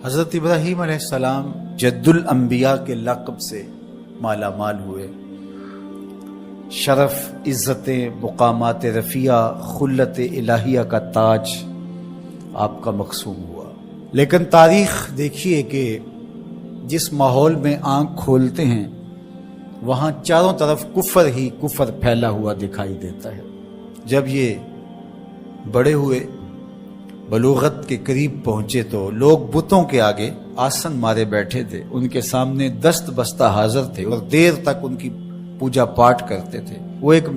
حضرت ابراہیم علیہ السلام جد الانبیاء کے لقب سے مالا مال ہوئے، شرف، عزتیں، مقامات رفیع، خلت الہیہ کا تاج آپ کا مقسوم ہوا۔ لیکن تاریخ دیکھیے کہ جس ماحول میں آنکھ کھولتے ہیں وہاں چاروں طرف کفر ہی کفر پھیلا ہوا دکھائی دیتا ہے۔ جب یہ بڑے ہوئے، بلوغت کے قریب پہنچے تو لوگ بتوں کے آگے آسن مارے بیٹھے تھے، ان کے سامنے دست بستہ حاضر تھے اور دیر تک ان کی پوجا پاٹ کرتے تھے۔ وہ ایک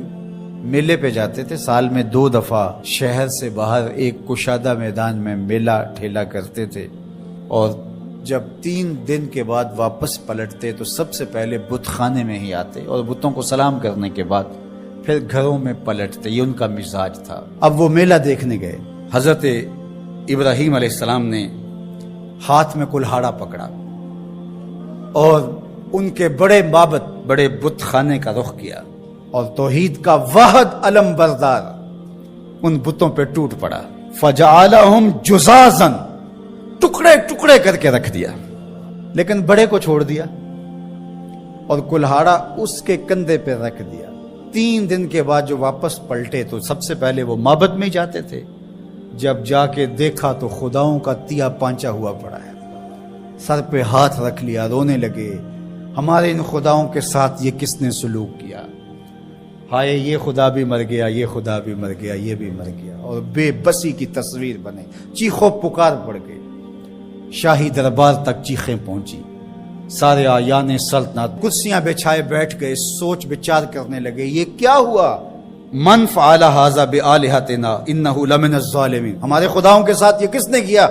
میلے پہ جاتے تھے، سال میں 2 دفعہ شہر سے باہر ایک کشادہ میدان میں میلہ ٹھیلا کرتے تھے، اور جب 3 دن کے بعد واپس پلٹتے تو سب سے پہلے بت خانے میں ہی آتے اور بتوں کو سلام کرنے کے بعد پھر گھروں میں پلٹتے۔ یہ ان کا مزاج تھا۔ اب وہ میلہ دیکھنے گئے، حضرت ابراہیم علیہ السلام نے ہاتھ میں کلہاڑا پکڑا اور ان کے بڑے معبد، بڑے بت خانے کا رخ کیا، اور توحید کا واحد علم بردار ان بتوں پہ ٹوٹ پڑا۔ فجعلہم جزازا، ٹکڑے ٹکڑے کر کے رکھ دیا، لیکن بڑے کو چھوڑ دیا اور کلہاڑا اس کے کندھے پہ رکھ دیا۔ 3 دن کے بعد جو واپس پلٹے تو سب سے پہلے وہ معبد میں جاتے تھے، جب جا کے دیکھا تو خداؤں کا تیا پانچا ہوا پڑا ہے، سر پہ ہاتھ رکھ لیا، رونے لگے، ہمارے ان خداؤں کے ساتھ یہ کس نے سلوک کیا، ہائے یہ خدا بھی مر گیا، یہ خدا بھی مر گیا، یہ بھی مر گیا، اور بے بسی کی تصویر بنے، چیخو پکار پڑ گئی، شاہی دربار تک چیخیں پہنچی، سارے آیان سلطنت کرسیاں بچھائے بیٹھ گئے، سوچ بچار کرنے لگے یہ کیا ہوا۔ من فعل ھذا بآلہتنا انہ لمن الظالمین، ہمارے خداؤں کے ساتھ یہ کس نے کیا؟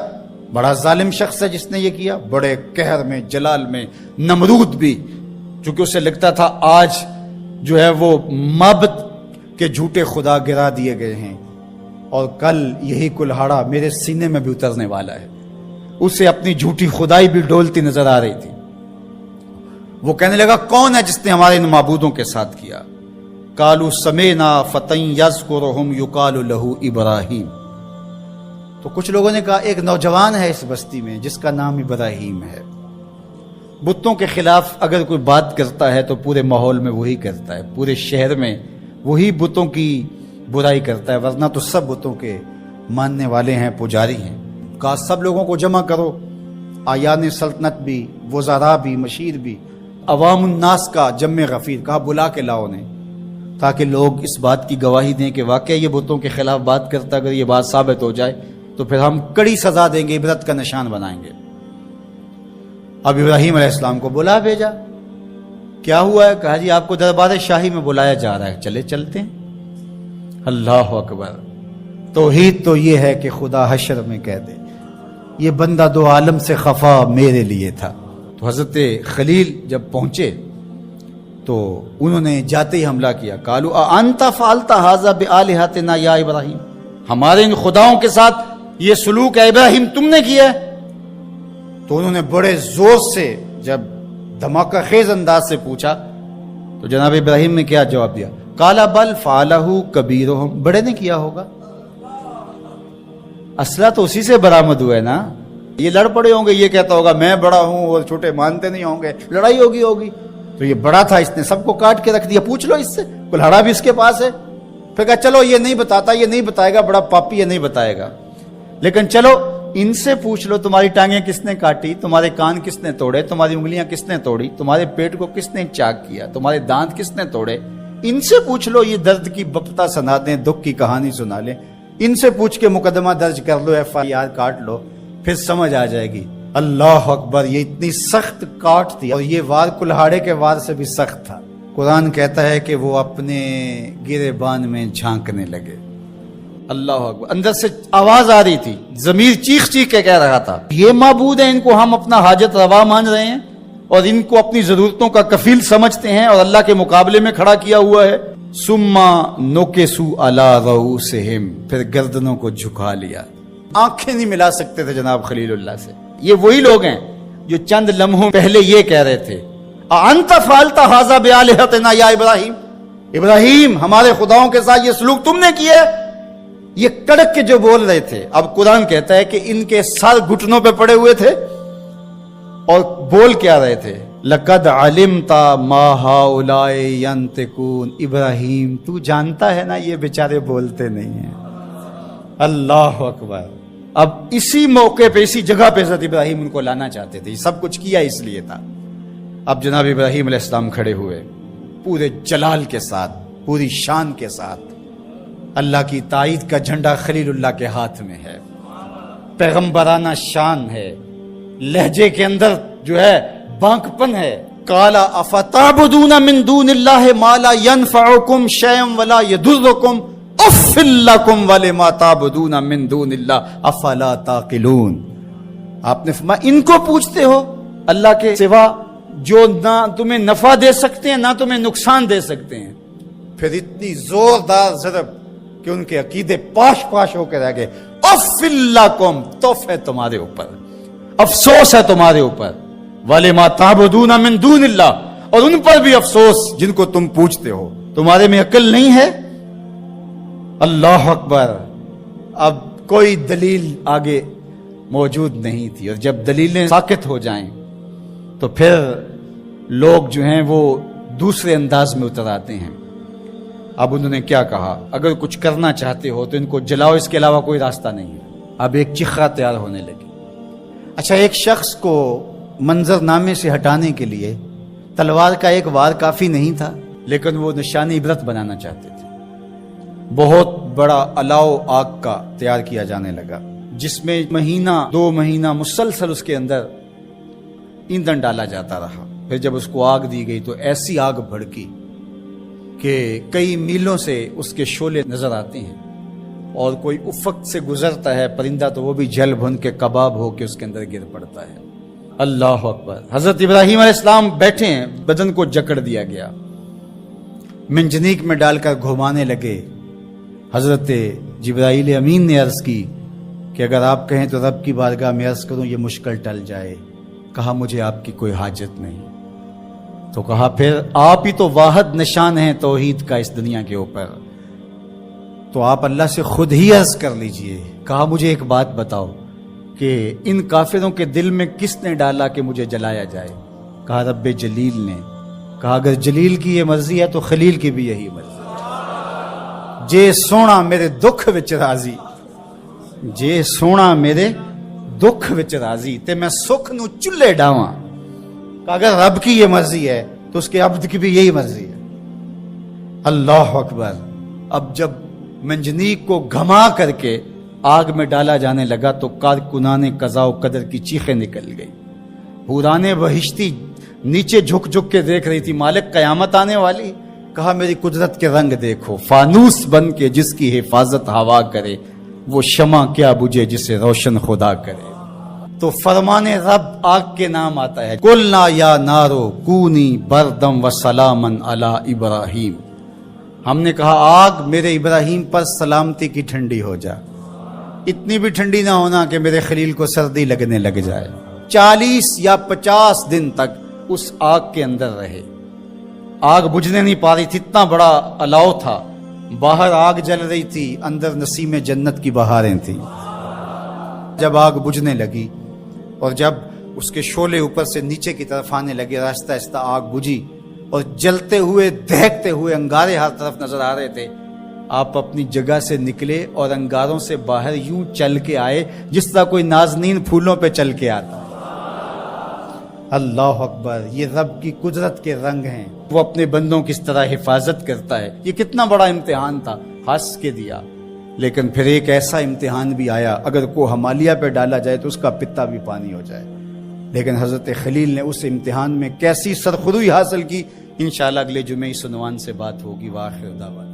بڑا ظالم شخص ہے جس نے یہ کیا۔ بڑے قہر میں، جلال میں، نمرود بھی، چونکہ اسے لگتا تھا آج جو ہے وہ معبد کے جھوٹے خدا گرا دیے گئے ہیں اور کل یہی کلہاڑا میرے سینے میں بھی اترنے والا ہے۔ اسے اپنی جھوٹی خدائی بھی ڈولتی نظر آ رہی تھی۔ وہ کہنے لگا کون ہے جس نے ہمارے ان معبودوں کے ساتھ کیا؟ قالوا سمعنا فتى يذكرهم يقال له ابراہیم۔ تو کچھ لوگوں نے کہا ایک نوجوان ہے اس بستی میں جس کا نام ابراہیم ہے۔ بتوں کے خلاف اگر کوئی بات کرتا ہے تو پورے ماحول میں وہی کرتا ہے، پورے شہر میں وہی بتوں کی برائی کرتا ہے، ورنہ تو سب بتوں کے ماننے والے ہیں، پجاری ہیں۔ کہا سب لوگوں کو جمع کرو، آیان سلطنت بھی، وزراء بھی، مشیر بھی، عوام الناس کا جمع غفیر، کہا بلا کے لاؤ انہیں، تاکہ لوگ اس بات کی گواہی دیں کہ واقعی یہ بتوں کے خلاف بات کرتا، اگر یہ بات ثابت ہو جائے تو پھر ہم کڑی سزا دیں گے، عبرت کا نشان بنائیں گے۔ اب ابراہیم علیہ السلام کو بلا بھیجا، کیا ہوا ہے؟ کہا جی آپ کو دربار شاہی میں بلایا جا رہا ہے، چلے چلتے ہیں۔ اللہ اکبر! توحید تو یہ ہے کہ خدا حشر میں کہہ دے یہ بندہ 2 عالم سے خفا میرے لیے تھا۔ تو حضرت خلیل جب پہنچے تو انہوں نے جاتے ہی حملہ کیا، قالوا انت فعلت ھذا بآلہتنا یا ابراہیم، ہمارے ان خداؤں کے ساتھ یہ سلوک ہے ابراہیم تم نے کیا ہے؟ تو انہوں نے بڑے زور سے جب دھماکہ خیز انداز سے پوچھا تو جناب ابراہیم نے کیا جواب دیا؟ قال بل فعلہ کبیرہم، بڑے نے کیا ہوگا، اسلحہ تو اسی سے برآمد ہوا ہے نا، یہ لڑ پڑے ہوں گے، یہ کہتا ہوگا میں بڑا ہوں اور چھوٹے مانتے نہیں ہوں گے، لڑائی ہوگی تو یہ بڑا تھا، اس نے سب کو کاٹ کے رکھ دیا، پوچھ لو اس سے، کلہاڑا بھی اس کے پاس ہے۔ پھر کہا چلو یہ نہیں بتاتا، یہ نہیں بتائے گا، بڑا پاپی یہ نہیں بتائے گا، لیکن چلو ان سے پوچھ لو تمہاری ٹانگیں کس نے کاٹی، تمہارے کان کس نے توڑے، تمہاری انگلیاں کس نے توڑی، تمہارے پیٹ کو کس نے چاک کیا، تمہارے دانت کس نے توڑے، ان سے پوچھ لو، یہ درد کی بپتا سنا دیں، دکھ کی کہانی سنا لیں، ان سے پوچھ کے مقدمہ درج کر لو، FIR کاٹ لو، پھر سمجھ آ جائے گی۔ اللہ اکبر! یہ اتنی سخت کاٹ تھی اور یہ وار کلہاڑے کے وار سے بھی سخت تھا۔ قرآن کہتا ہے کہ وہ اپنے گریبان میں جھانکنے لگے۔ اللہ اکبر! اندر سے آواز آ رہی تھی، ضمیر چیخ چیخ کے کہہ رہا تھا یہ معبود ہیں، ان کو ہم اپنا حاجت روا مان رہے ہیں اور ان کو اپنی ضرورتوں کا کفیل سمجھتے ہیں اور اللہ کے مقابلے میں کھڑا کیا ہوا ہے۔ ثم نکسوا علی رؤوسہم، پھر گردنوں کو جھکا لیا، آنکھیں نہیں ملا سکتے تھے جناب خلیل اللہ سے۔ یہ وہی لوگ ہیں جو چند لمحوں پہلے یہ کہہ رہے تھے انت فعلت ھذا بآلہتنا یا ابراہیم، ابراہیم ہمارے خداؤں کے ساتھ یہ سلوک تم نے کیا ہے۔ یہ کڑک کے جو بول رہے تھے، اب قرآن کہتا ہے کہ ان کے سر گھٹنوں پہ پڑے ہوئے تھے اور بول کیا رہے تھے؟ لقد علمت ما هؤلاء ينطقون، ابراہیم تو جانتا ہے نا یہ بیچارے بولتے نہیں ہیں۔ اللہ اکبر۔ اب اسی موقع پہ، اسی جگہ پہ حضرت ابراہیم ان کو لانا چاہتے تھے، سب کچھ کیا اس لیے تھا۔ اب جناب ابراہیم علیہ السلام کھڑے ہوئے پورے جلال کے ساتھ، پوری شان کے ساتھ، اللہ کی تائید کا جھنڈا خلیل اللہ کے ہاتھ میں ہے، پیغمبرانہ شان ہے، لہجے کے اندر جو ہے بانک پن ہے۔ قال افتعبدون من دون اللہ ما لا ينفعکم شیئا ولا یضرکم اف لکم ولما تعبدون من دون اللہ افلا تعقلون۔ آپ نے فرمایا ان کو پوچھتے ہو اللہ کے سوا جو نہ تمہیں نفع دے سکتے ہیں نہ تمہیں نقصان دے سکتے ہیں۔ پھر اتنی زوردار ضرب کہ ان کے عقیدے پاش پاش ہو کے رہ گئے۔ اف لکم، توف ہے تمہارے اوپر، افسوس ہے تمہارے اوپر، وَلِمَا تَعْبُدُونَ مِن دُونِ اللَّهِ، اور ان پر بھی افسوس جن کو تم پوچھتے ہو، تمہارے میں عقل نہیں ہے؟ اللہ اکبر۔ اب کوئی دلیل آگے موجود نہیں تھی، اور جب دلیلیں ساکت ہو جائیں تو پھر لوگ جو ہیں وہ دوسرے انداز میں اتر آتے ہیں۔ اب انہوں نے کیا کہا؟ اگر کچھ کرنا چاہتے ہو تو ان کو جلاؤ، اس کے علاوہ کوئی راستہ نہیں ہے۔ اب ایک چخا تیار ہونے لگی۔ اچھا، ایک شخص کو منظر نامے سے ہٹانے کے لیے تلوار کا ایک وار کافی نہیں تھا، لیکن وہ نشانی عبرت بنانا چاہتے تھے۔ بہت بڑا الاؤ آگ کا تیار کیا جانے لگا، جس میں مہینہ 2 مہینہ مسلسل اس کے اندر ایندھن ڈالا جاتا رہا۔ پھر جب اس کو آگ دی گئی تو ایسی آگ بھڑکی کہ کئی میلوں سے اس کے شعلے نظر آتے ہیں، اور کوئی افق سے گزرتا ہے پرندہ تو وہ بھی جل بھن کے کباب ہو کے اس کے اندر گر پڑتا ہے۔ اللہ اکبر۔ حضرت ابراہیم علیہ السلام بیٹھے ہیں، بدن کو جکڑ دیا گیا، منجنیق میں ڈال کر گھمانے لگے۔ حضرت جبرائیل امین نے عرض کی کہ اگر آپ کہیں تو رب کی بارگاہ میں عرض کروں یہ مشکل ٹل جائے۔ کہا مجھے آپ کی کوئی حاجت نہیں۔ تو کہا پھر آپ ہی تو واحد نشان ہیں توحید کا اس دنیا کے اوپر، تو آپ اللہ سے خود ہی عرض کر لیجئے۔ کہا مجھے ایک بات بتاؤ کہ ان کافروں کے دل میں کس نے ڈالا کہ مجھے جلایا جائے؟ کہا رب جلیل نے۔ کہا اگر جلیل کی یہ مرضی ہے تو خلیل کی بھی یہی مرضی ہے۔ جے سونا میرے دکھ وچ راضی، جے سونا میرے دکھ وچ راضی تے میں سکھ نو چلے ڈاواں۔ کہ اگر رب کی یہ مرضی ہے تو اس کے عبد کی بھی یہی مرضی ہے۔ اللہ اکبر۔ اب جب منجنیق کو گھما کر کے آگ میں ڈالا جانے لگا تو کارکنان قضاء و قدر کی چیخیں نکل گئی۔ حورانے بہشتی نیچے جھک جھک کے دیکھ رہی تھی، مالک قیامت آنے والی۔ کہا میری قدرت کے رنگ دیکھو، فانوس بن کے جس کی حفاظت ہوا کرے، وہ شمع کیا بجھے جسے روشن خدا کرے۔ تو فرمان رب آگ کے نام آتا ہے، قلنا یا نارو کونی بردم و سلامن علی ابراہیم۔ ہم نے کہا آگ میرے ابراہیم پر سلامتی کی ٹھنڈی ہو جا، اتنی بھی ٹھنڈی نہ ہونا کہ میرے خلیل کو سردی لگنے لگ جائے۔ 40 یا 50 دن تک اس آگ کے اندر رہے، آگ بجھنے نہیں پا رہی تھی، اتنا بڑا الاؤ تھا، باہر آگ جل رہی تھی، اندر نسیم جنت کی بہاریں تھیں۔ جب آگ بجھنے لگی اور جب اس کے شعلے اوپر سے نیچے کی طرف آنے لگے، آہستہ آہستہ آگ بجھی اور جلتے ہوئے دہکتے ہوئے انگارے ہر طرف نظر آ رہے تھے۔ آپ اپنی جگہ سے نکلے اور انگاروں سے باہر یوں چل کے آئے جس طرح کوئی نازنین پھولوں پہ چل کے آتا ہے۔ اللہ اکبر۔ یہ رب کی قدرت کے رنگ ہیں، وہ اپنے بندوں کی اس طرح حفاظت کرتا ہے۔ یہ کتنا بڑا امتحان تھا، ہنس کے دیا۔ لیکن پھر ایک ایسا امتحان بھی آیا، اگر کو ہمالیہ پہ ڈالا جائے تو اس کا پتا بھی پانی ہو جائے۔ لیکن حضرت خلیل نے اس امتحان میں کیسی سرخروئی حاصل کی، انشاءاللہ اگلے جمعے اس عنوان سے بات ہوگی۔ وآخر دعوانا